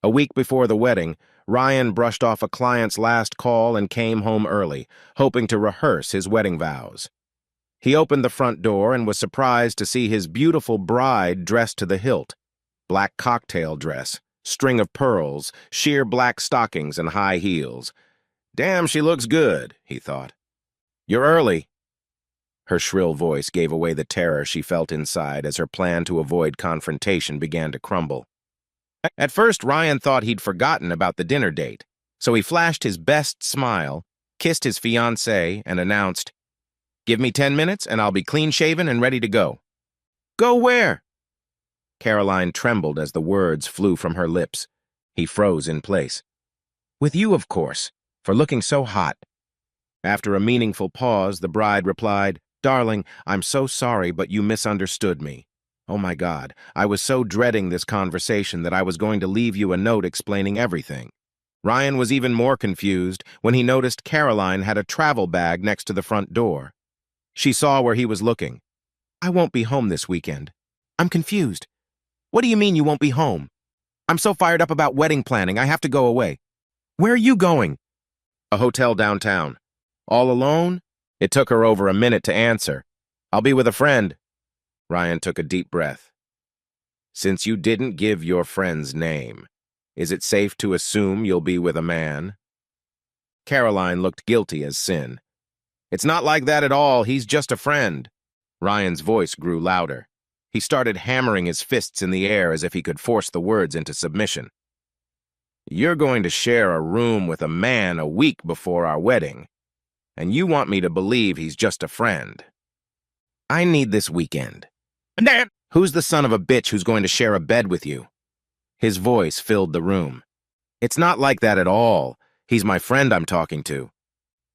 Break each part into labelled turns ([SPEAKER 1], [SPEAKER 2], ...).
[SPEAKER 1] A week before the wedding, Ryan brushed off a client's last call and came home early, hoping to rehearse his wedding vows. He opened the front door and was surprised to see his beautiful bride dressed to the hilt. Black cocktail dress, string of pearls, sheer black stockings, and high heels. Damn, she looks good, he thought. You're early. Her shrill voice gave away the terror she felt inside as her plan to avoid confrontation began to crumble. At first, Ryan thought he'd forgotten about the dinner date, so he flashed his best smile, kissed his fiancée, and announced, "Give me 10 minutes and I'll be clean-shaven and ready to go." "Go where?" Caroline trembled as the words flew from her lips. He froze in place. "With you, of course, for looking so hot." After a meaningful pause, the bride replied, "Darling, I'm so sorry, but you misunderstood me. Oh my God, I was so dreading this conversation that I was going to leave you a note explaining everything." Ryan was even more confused when he noticed Caroline had a travel bag next to the front door. She saw where he was looking. "I won't be home this weekend. I'm confused. What do you mean you won't be home? I'm so fired up about wedding planning, I have to go away." "Where are you going?" "A hotel downtown." "All alone?" It took her over a minute to answer. "I'll be with a friend." Ryan took a deep breath. "Since you didn't give your friend's name, is it safe to assume you'll be with a man?" Caroline looked guilty as sin. "It's not like that at all. He's just a friend." Ryan's voice grew louder. He started hammering his fists in the air as if he could force the words into submission. "You're going to share a room with a man a week before our wedding, and you want me to believe he's just a friend. I need this weekend. Dad, who's the son of a bitch who's going to share a bed with you?" His voice filled the room. "It's not like that at all. He's my friend I'm talking to."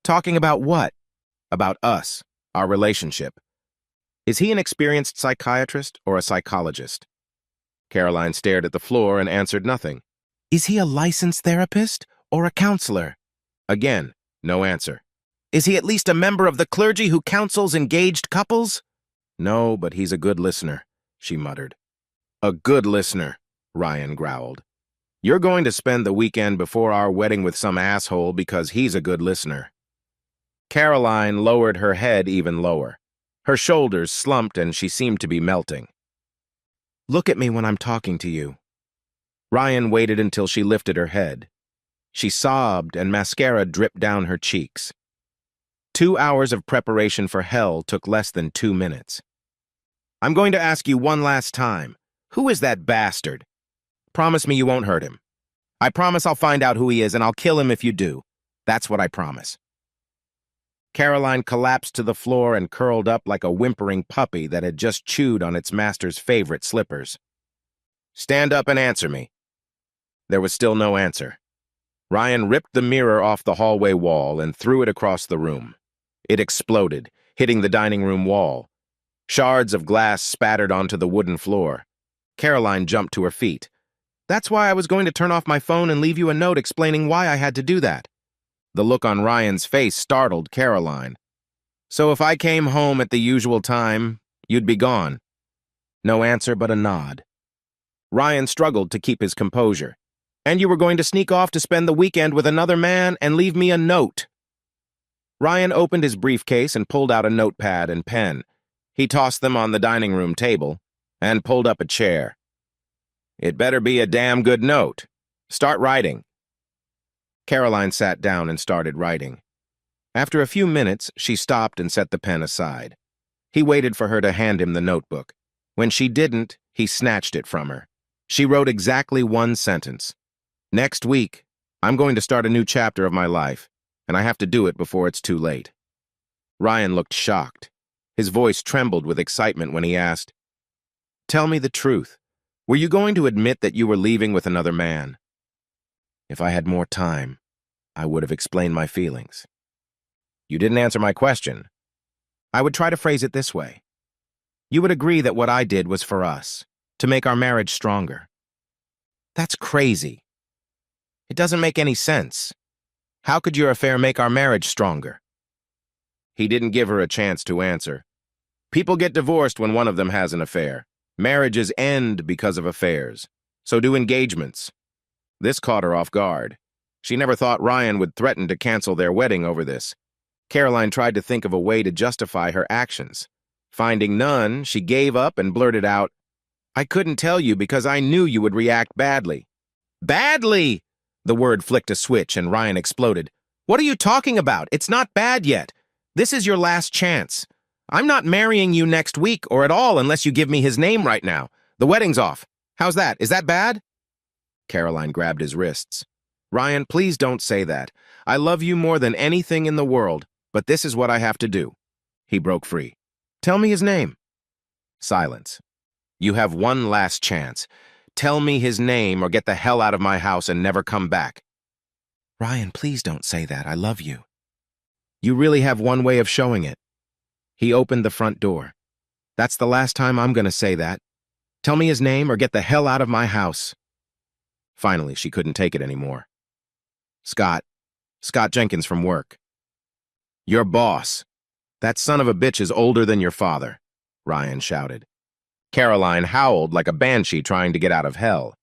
[SPEAKER 1] "Talking about what?" "About us, our relationship. Is he an experienced psychiatrist or a psychologist?" Caroline stared at the floor and answered nothing. "Is he a licensed therapist or a counselor?" Again, no answer. "Is he at least a member of the clergy who counsels engaged couples?" "No, but he's a good listener," she muttered. "A good listener," Ryan growled. "You're going to spend the weekend before our wedding with some asshole because he's a good listener." Caroline lowered her head even lower. Her shoulders slumped and she seemed to be melting. "Look at me when I'm talking to you." Ryan waited until she lifted her head. She sobbed and mascara dripped down her cheeks. 2 hours of preparation for hell took less than 2 minutes. "I'm going to ask you one last time. Who is that bastard? Promise me you won't hurt him. I promise I'll find out who he is and I'll kill him if you do. That's what I promise." Caroline collapsed to the floor and curled up like a whimpering puppy that had just chewed on its master's favorite slippers. "Stand up and answer me." There was still no answer. Ryan ripped the mirror off the hallway wall and threw it across the room. It exploded, hitting the dining room wall. Shards of glass spattered onto the wooden floor. Caroline jumped to her feet. "That's why I was going to turn off my phone and leave you a note explaining why I had to do that." The look on Ryan's face startled Caroline. "So if I came home at the usual time, you'd be gone?" No answer but a nod. Ryan struggled to keep his composure. "And you were going to sneak off to spend the weekend with another man and leave me a note." Ryan opened his briefcase and pulled out a notepad and pen. He tossed them on the dining room table and pulled up a chair. "It better be a damn good note. Start writing." Caroline sat down and started writing. After a few minutes, she stopped and set the pen aside. He waited for her to hand him the notebook. When she didn't, he snatched it from her. She wrote exactly one sentence. "Next week, I'm going to start a new chapter of my life, and I have to do it before it's too late." Ryan looked shocked. His voice trembled with excitement when he asked, "Tell me the truth. Were you going to admit that you were leaving with another man?" "If I had more time, I would have explained my feelings." "You didn't answer my question." "I would try to phrase it this way. You would agree that what I did was for us, to make our marriage stronger." "That's crazy. It doesn't make any sense. How could your affair make our marriage stronger?" He didn't give her a chance to answer. People get divorced when one of them has an affair. Marriages end because of affairs. So do engagements. This caught her off guard. She never thought Ryan would threaten to cancel their wedding over this. Caroline tried to think of a way to justify her actions. Finding none, she gave up and blurted out, "I couldn't tell you because I knew you would react badly." Badly! The word flicked a switch and Ryan exploded. "What are you talking about? It's not bad yet. This is your last chance. I'm not marrying you next week or at all unless you give me his name right now. The wedding's off. How's that? Is that bad?" Caroline grabbed his wrists. "Ryan, please don't say that. I love you more than anything in the world, but this is what I have to do." He broke free. "Tell me his name." Silence. "You have one last chance. Tell me his name or get the hell out of my house and never come back." "Ryan, please don't say that. I love you." "You really have one way of showing it." He opened the front door. "That's the last time I'm going to say that. Tell me his name or get the hell out of my house." Finally, she couldn't take it anymore. Scott Jenkins from work." "Your boss. That son of a bitch is older than your father," Ryan shouted. Caroline howled like a banshee trying to get out of hell.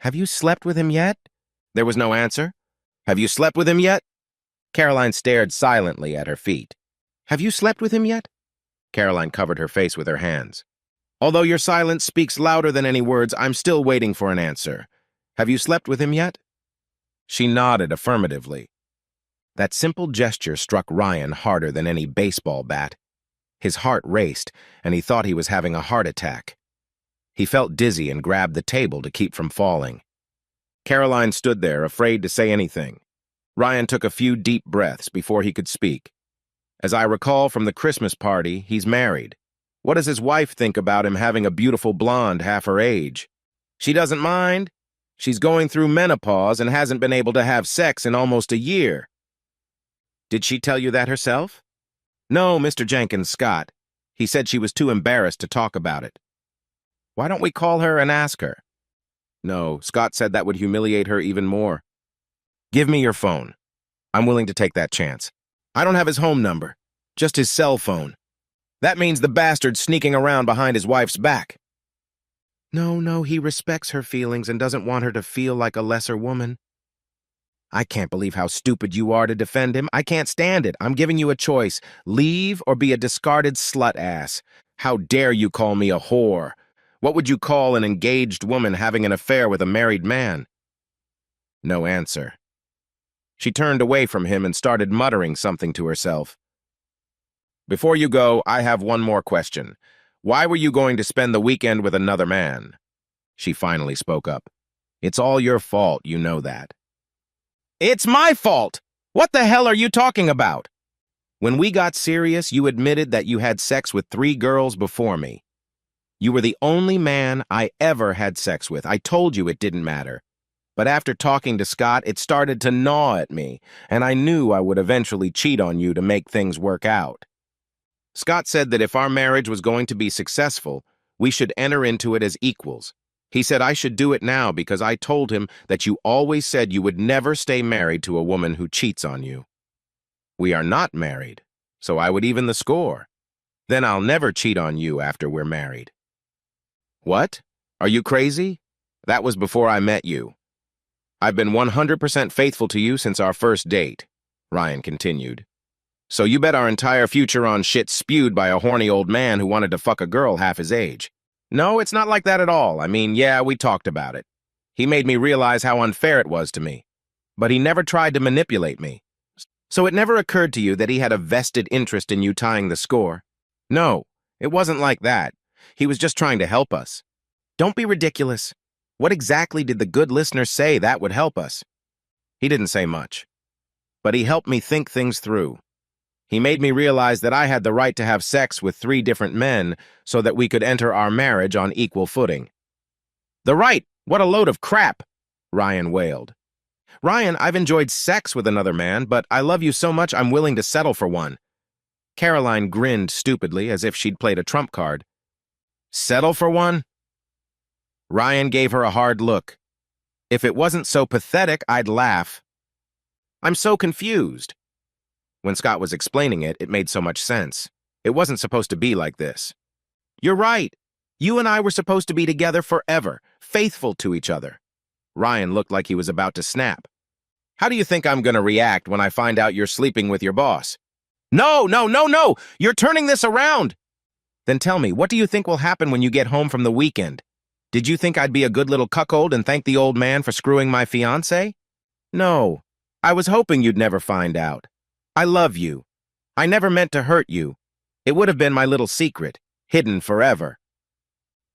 [SPEAKER 1] "Have you slept with him yet?" There was no answer. "Have you slept with him yet?" Caroline stared silently at her feet. "Have you slept with him yet?" Caroline covered her face with her hands. "Although your silence speaks louder than any words, I'm still waiting for an answer. Have you slept with him yet?" She nodded affirmatively. That simple gesture struck Ryan harder than any baseball bat. His heart raced, and he thought he was having a heart attack. He felt dizzy and grabbed the table to keep from falling. Caroline stood there, afraid to say anything. Ryan took a few deep breaths before he could speak. "As I recall from the Christmas party, he's married. What does his wife think about him having a beautiful blonde half her age?" "She doesn't mind. She's going through menopause and hasn't been able to have sex in almost a year." "Did she tell you that herself?" "No, Mr. Jenkins, Scott. He said she was too embarrassed to talk about it." "Why don't we call her and ask her?" "No, Scott said that would humiliate her even more." "Give me your phone. I'm willing to take that chance. I don't have his home number, just his cell phone. That means the bastard's sneaking around behind his wife's back." No, he respects her feelings and doesn't want her to feel like a lesser woman." "I can't believe how stupid you are to defend him. I can't stand it. I'm giving you a choice. Leave or be a discarded slut ass. How dare you call me a whore? What would you call an engaged woman having an affair with a married man?" No answer. She turned away from him and started muttering something to herself. "Before you go, I have one more question. Why were you going to spend the weekend with another man?" She finally spoke up. "It's all your fault, you know that." "It's my fault! What the hell are you talking about?" "When we got serious, you admitted that you had sex with 3 girls before me. You were the only man I ever had sex with. I told you it didn't matter. But after talking to Scott, it started to gnaw at me, and I knew I would eventually cheat on you to make things work out. Scott said that if our marriage was going to be successful, we should enter into it as equals. He said I should do it now because I told him that you always said you would never stay married to a woman who cheats on you. We are not married, so I would even the score. Then I'll never cheat on you after we're married." "What? Are you crazy? That was before I met you. I've been 100% faithful to you since our first date," Ryan continued. "So you bet our entire future on shit spewed by a horny old man who wanted to fuck a girl half his age. No, it's not like that at all. I mean, yeah, we talked about it. He made me realize how unfair it was to me. But he never tried to manipulate me. So it never occurred to you that he had a vested interest in you tying the score? No, it wasn't like that. He was just trying to help us." "Don't be ridiculous. What exactly did the good listener say that would help us?" "He didn't say much. But he helped me think things through. He made me realize that I had the right to have sex with 3 different men so that we could enter our marriage on equal footing." "The right? What a load of crap!" Ryan wailed. "Ryan, I've enjoyed sex with another man, but I love you so much I'm willing to settle for one." Caroline grinned stupidly as if she'd played a trump card. "Settle for one?" Ryan gave her a hard look. "If it wasn't so pathetic, I'd laugh. I'm so confused." When Scott was explaining it, it made so much sense. It wasn't supposed to be like this. "You're right. You and I were supposed to be together forever, faithful to each other." Ryan looked like he was about to snap. How do you think I'm going to react when I find out you're sleeping with your boss? No, no, no, no! You're turning this around! Then tell me, what do you think will happen when you get home from the weekend? Did you think I'd be a good little cuckold and thank the old man for screwing my fiancé? No. I was hoping you'd never find out. I love you. I never meant to hurt you. It would have been my little secret, hidden forever.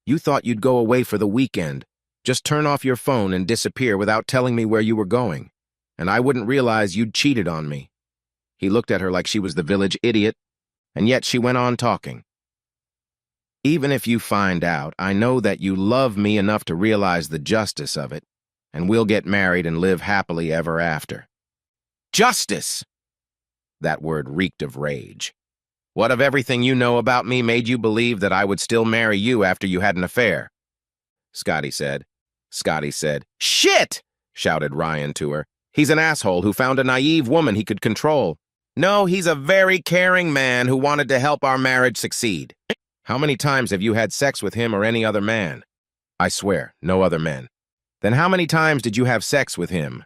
[SPEAKER 1] You thought you'd go away for the weekend, just turn off your phone and disappear without telling me where you were going, and I wouldn't realize you'd cheated on me. He looked at her like she was the village idiot, and yet she went on talking. Even if you find out, I know that you love me enough to realize the justice of it, and we'll get married and live happily ever after. Justice! That word reeked of rage. What of everything you know about me made you believe that I would still marry you after you had an affair? Scotty said. Shit! Shouted Ryan to her. He's an asshole who found a naive woman he could control. No, he's a very caring man who wanted to help our marriage succeed. How many times have you had sex with him or any other man? I swear, no other men. Then how many times did you have sex with him?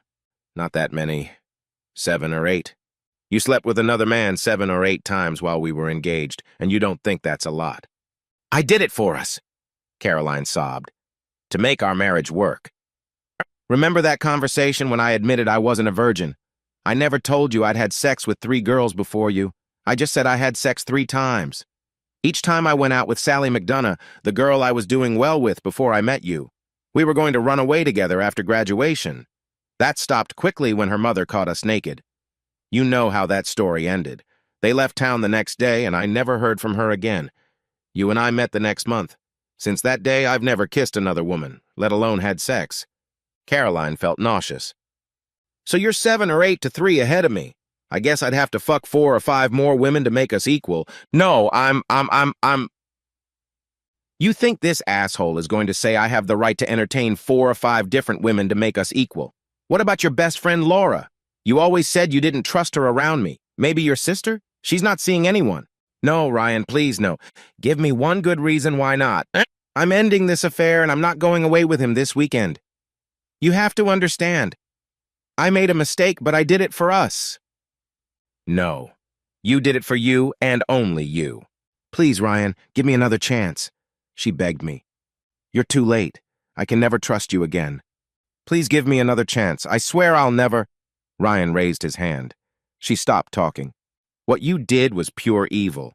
[SPEAKER 1] Not that many. 7 or 8. You slept with another man 7 or 8 times while we were engaged, and you don't think that's a lot. I did it for us, Caroline sobbed, to make our marriage work. Remember that conversation when I admitted I wasn't a virgin? I never told you I'd had sex with 3 girls before you. I just said I had sex 3 times. Each time I went out with Sally McDonough, the girl I was doing well with before I met you. We were going to run away together after graduation. That stopped quickly when her mother caught us naked. You know how that story ended. They left town the next day, and I never heard from her again. You and I met the next month. Since that day, I've never kissed another woman, let alone had sex. Caroline felt nauseous. So you're 7 or 8 to 3 ahead of me. I guess I'd have to fuck 4 or 5 more women to make us equal. No, I'm... You think this asshole is going to say I have the right to entertain 4 or 5 different women to make us equal? What about your best friend, Laura? You always said you didn't trust her around me. Maybe your sister? She's not seeing anyone. No, Ryan, please no. Give me one good reason why not. I'm ending this affair and I'm not going away with him this weekend. You have to understand. I made a mistake, but I did it for us. No. You did it for you and only you. Please, Ryan, give me another chance. She begged me. You're too late. I can never trust you again. Please give me another chance. I swear I'll never... Ryan raised his hand. She stopped talking. What you did was pure evil.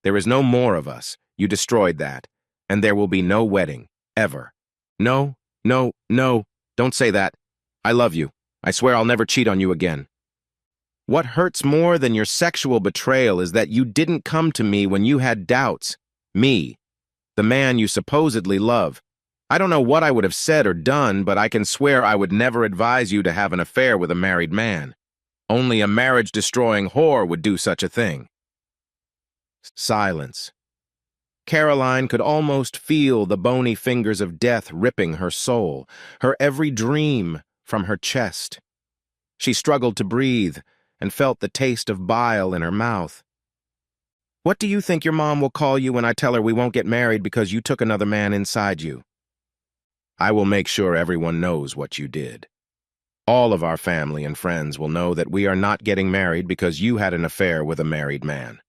[SPEAKER 1] There is no more of us. You destroyed that. And there will be no wedding. Ever. No, no, no. Don't say that. I love you. I swear I'll never cheat on you again. What hurts more than your sexual betrayal is that you didn't come to me when you had doubts. Me, the man you supposedly love. I don't know what I would have said or done, but I can swear I would never advise you to have an affair with a married man. Only a marriage-destroying whore would do such a thing. Silence. Caroline could almost feel the bony fingers of death ripping her soul, her every dream from her chest. She struggled to breathe and felt the taste of bile in her mouth. What do you think your mom will call you when I tell her we won't get married because you took another man inside you? I will make sure everyone knows what you did. All of our family and friends will know that we are not getting married because you had an affair with a married man.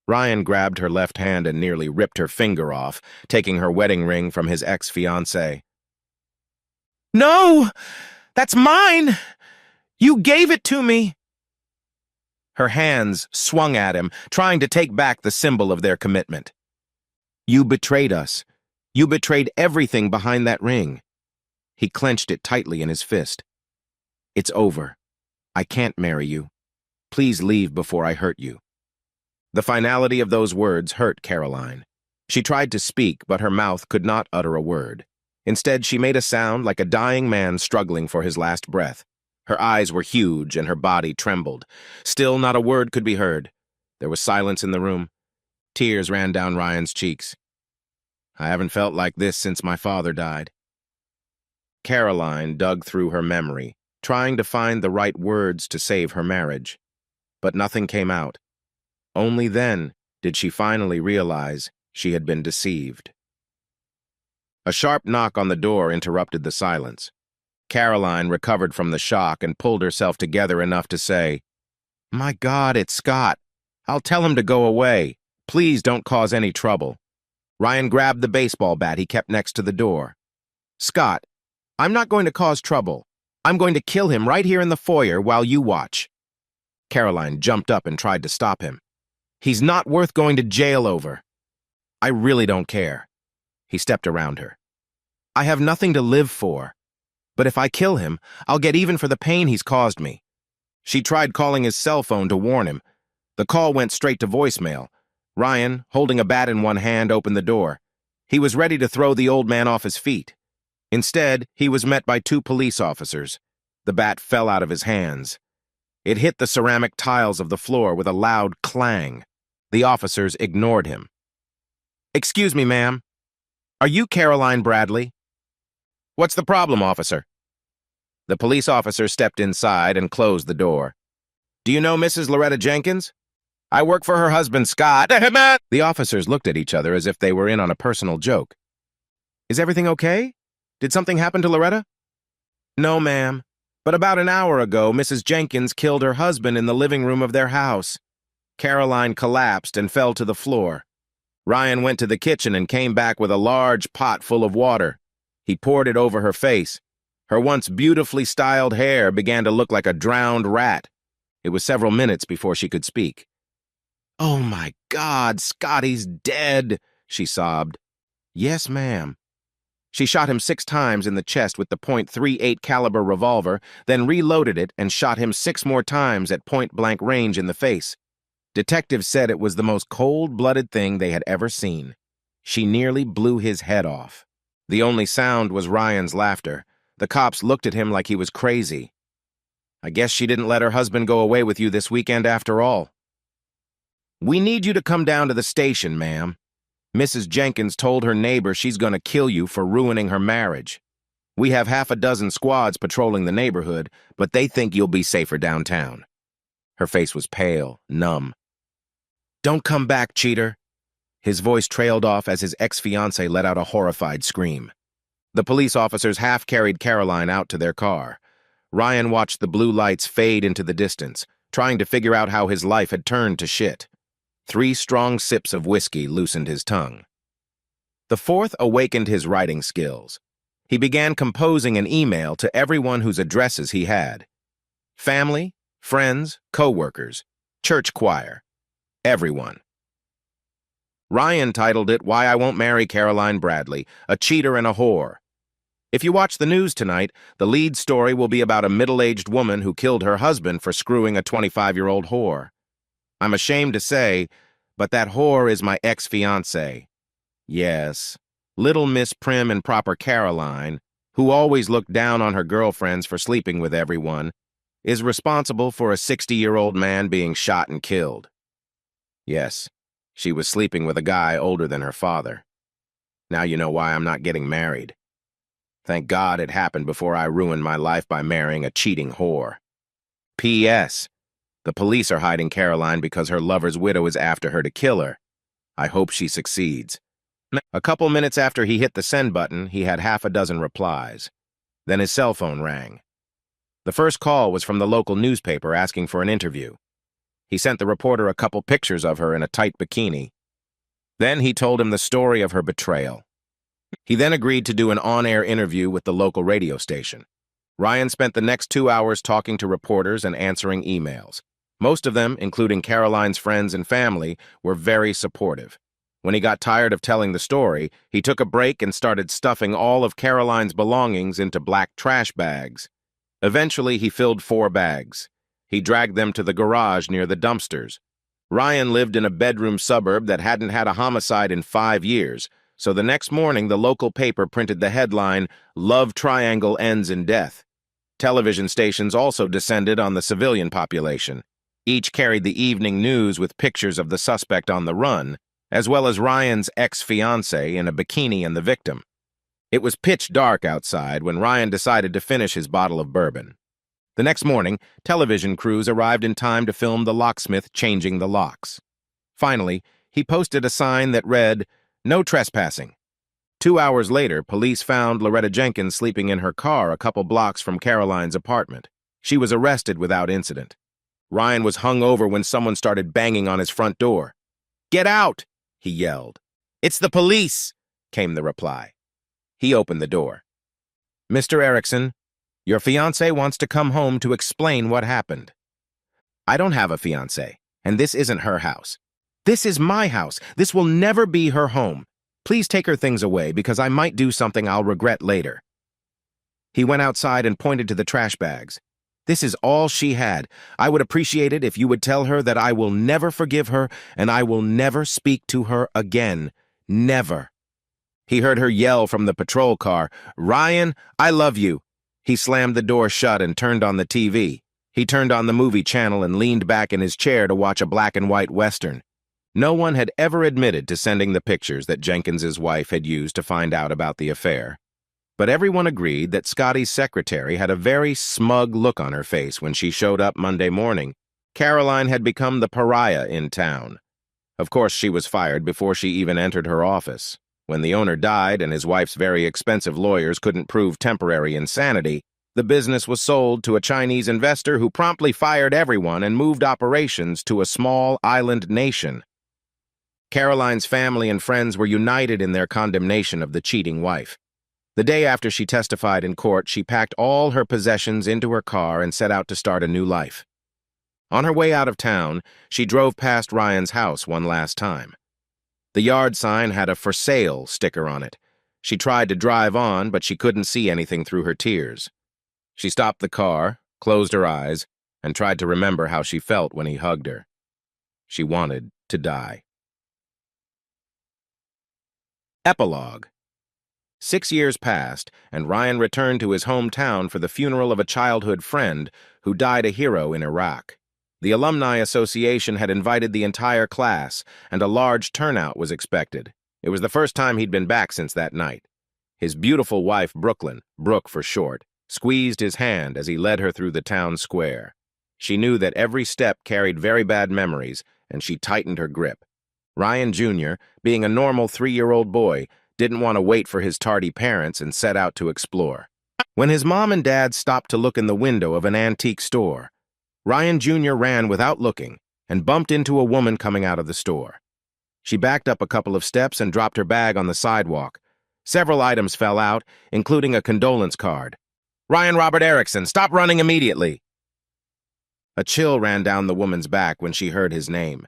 [SPEAKER 1] Ryan grabbed her left hand and nearly ripped her finger off, taking her wedding ring from his ex-fiancée. No! That's mine! You gave it to me! Her hands swung at him, trying to take back the symbol of their commitment. You betrayed us. You betrayed everything behind that ring. He clenched it tightly in his fist. It's over. I can't marry you. Please leave before I hurt you. The finality of those words hurt Caroline. She tried to speak, but her mouth could not utter a word. Instead, she made a sound like a dying man struggling for his last breath. Her eyes were huge and her body trembled. Still, not a word could be heard. There was silence in the room. Tears ran down Ryan's cheeks. I haven't felt like this since my father died. Caroline dug through her memory, trying to find the right words to save her marriage. But nothing came out. Only then did she finally realize she had been deceived. A sharp knock on the door interrupted the silence. Caroline recovered from the shock and pulled herself together enough to say, "My God, it's Scott. I'll tell him to go away. Please don't cause any trouble." Ryan grabbed the baseball bat he kept next to the door. "Scott, I'm not going to cause trouble. I'm going to kill him right here in the foyer while you watch." Caroline jumped up and tried to stop him. "He's not worth going to jail over." "I really don't care." He stepped around her. "I have nothing to live for. But if I kill him, I'll get even for the pain he's caused me." She tried calling his cell phone to warn him. The call went straight to voicemail. Ryan, holding a bat in one hand, opened the door. He was ready to throw the old man off his feet. Instead, he was met by two police officers. The bat fell out of his hands. It hit the ceramic tiles of the floor with a loud clang. The officers ignored him. "Excuse me, ma'am. Are you Caroline Bradley?" "What's the problem, officer?" The police officer stepped inside and closed the door. "Do you know Mrs. Loretta Jenkins?" "I work for her husband, Scott." The officers looked at each other as if they were in on a personal joke. "Is everything okay? Did something happen to Loretta?" "No, ma'am. But about an hour ago, Mrs. Jenkins killed her husband in the living room of their house." Caroline collapsed and fell to the floor. Ryan went to the kitchen and came back with a large pot full of water. He poured it over her face. Her once beautifully styled hair began to look like a drowned rat. It was several minutes before she could speak. "Oh my God, Scotty's dead," she sobbed. "Yes, ma'am." She shot him 6 times in the chest with the .38 caliber revolver, then reloaded it and shot him 6 more times at point-blank range in the face. Detectives said it was the most cold-blooded thing they had ever seen. She nearly blew his head off. The only sound was Ryan's laughter. The cops looked at him like he was crazy. "I guess she didn't let her husband go away with you this weekend after all." "We need you to come down to the station, ma'am. Mrs. Jenkins told her neighbor she's going to kill you for ruining her marriage. We have half a dozen squads patrolling the neighborhood, but they think you'll be safer downtown." Her face was pale, numb. "Don't come back, cheater." His voice trailed off as his ex-fiancée let out a horrified scream. The police officers half-carried Caroline out to their car. Ryan watched the blue lights fade into the distance, trying to figure out how his life had turned to shit. 3 strong sips of whiskey loosened his tongue. The 4th awakened his writing skills. He began composing an email to everyone whose addresses he had. Family, friends, co-workers, church choir, everyone. Ryan titled it "Why I Won't Marry Caroline Bradley, a Cheater and a Whore." If you watch the news tonight, the lead story will be about a middle-aged woman who killed her husband for screwing a 25-year-old whore. I'm ashamed to say, but that whore is my ex-fiancée. Yes, little Miss Prim and Proper Caroline, who always looked down on her girlfriends for sleeping with everyone, is responsible for a 60-year-old man being shot and killed. Yes, she was sleeping with a guy older than her father. Now you know why I'm not getting married. Thank God it happened before I ruined my life by marrying a cheating whore. P.S. The police are hiding Caroline because her lover's widow is after her to kill her. I hope she succeeds. A couple minutes after he hit the send button, he had half a dozen replies. Then his cell phone rang. The first call was from the local newspaper asking for an interview. He sent the reporter a couple pictures of her in a tight bikini. Then he told him the story of her betrayal. He then agreed to do an on-air interview with the local radio station. Ryan spent the next 2 hours talking to reporters and answering emails. Most of them, including Caroline's friends and family, were very supportive. When he got tired of telling the story, he took a break and started stuffing all of Caroline's belongings into black trash bags. Eventually, he filled 4 bags. He dragged them to the garage near the dumpsters. Ryan lived in a bedroom suburb that hadn't had a homicide in 5 years, so the next morning the local paper printed the headline, "Love Triangle Ends in Death." Television stations also descended on the civilian population. Each carried the evening news with pictures of the suspect on the run, as well as Ryan's ex-fiancée in a bikini and the victim. It was pitch dark outside when Ryan decided to finish his bottle of bourbon. The next morning, television crews arrived in time to film the locksmith changing the locks. Finally, he posted a sign that read, "No trespassing." 2 hours later, police found Loretta Jenkins sleeping in her car a couple blocks from Caroline's apartment. She was arrested without incident. Ryan was hung over when someone started banging on his front door. "Get out!" he yelled. "It's the police!" came the reply. He opened the door. "Mr. Erickson, your fiancé wants to come home to explain what happened." "I don't have a fiancé, and this isn't her house. This is my house. This will never be her home. Please take her things away because I might do something I'll regret later." He went outside and pointed to the trash bags. "This is all she had. I would appreciate it if you would tell her that I will never forgive her and I will never speak to her again. Never." He heard her yell from the patrol car, "Ryan, I love you." He slammed the door shut and turned on the TV. He turned on the movie channel and leaned back in his chair to watch a black and white Western. No one had ever admitted to sending the pictures that Jenkins's wife had used to find out about the affair. But everyone agreed that Scotty's secretary had a very smug look on her face when she showed up Monday morning. Caroline had become the pariah in town. Of course, she was fired before she even entered her office. When the owner died and his wife's very expensive lawyers couldn't prove temporary insanity, the business was sold to a Chinese investor who promptly fired everyone and moved operations to a small island nation. Caroline's family and friends were united in their condemnation of the cheating wife. The day after she testified in court, she packed all her possessions into her car and set out to start a new life. On her way out of town, she drove past Ryan's house one last time. The yard sign had a "For Sale" sticker on it. She tried to drive on, but she couldn't see anything through her tears. She stopped the car, closed her eyes, and tried to remember how she felt when he hugged her. She wanted to die. Epilogue. 6 years passed, and Ryan returned to his hometown for the funeral of a childhood friend who died a hero in Iraq. The Alumni Association had invited the entire class, and a large turnout was expected. It was the first time he'd been back since that night. His beautiful wife, Brooklyn, Brooke for short, squeezed his hand as he led her through the town square. She knew that every step carried very bad memories, and she tightened her grip. Ryan Jr., being a normal 3-year-old boy, didn't want to wait for his tardy parents and set out to explore. When his mom and dad stopped to look in the window of an antique store, Ryan Jr. ran without looking and bumped into a woman coming out of the store. She backed up a couple of steps and dropped her bag on the sidewalk. Several items fell out, including a condolence card. "Ryan Robert Erickson, stop running immediately!" A chill ran down the woman's back when she heard his name.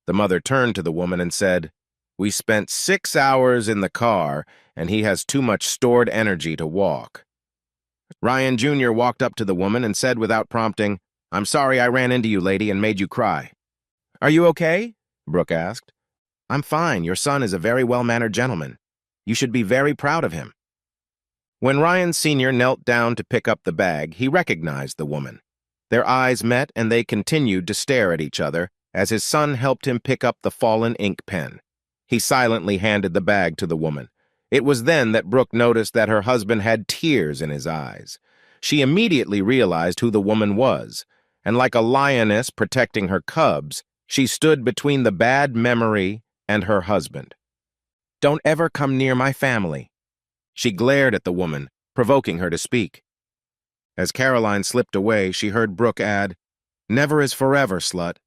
[SPEAKER 1] The mother turned to the woman and said, "We spent 6 hours in the car, and he has too much stored energy to walk." Ryan Jr. walked up to the woman and said without prompting, "I'm sorry I ran into you, lady, and made you cry." "Are you okay?" Brooke asked. "I'm fine. Your son is a very well-mannered gentleman. You should be very proud of him." When Ryan Sr. knelt down to pick up the bag, he recognized the woman. Their eyes met, and they continued to stare at each other as his son helped him pick up the fallen ink pen. He silently handed the bag to the woman. It was then that Brooke noticed that her husband had tears in his eyes. She immediately realized who the woman was, and like a lioness protecting her cubs, she stood between the bad memory and her husband. "Don't ever come near my family." She glared at the woman, provoking her to speak. As Caroline slipped away, she heard Brooke add, "Never is forever, slut."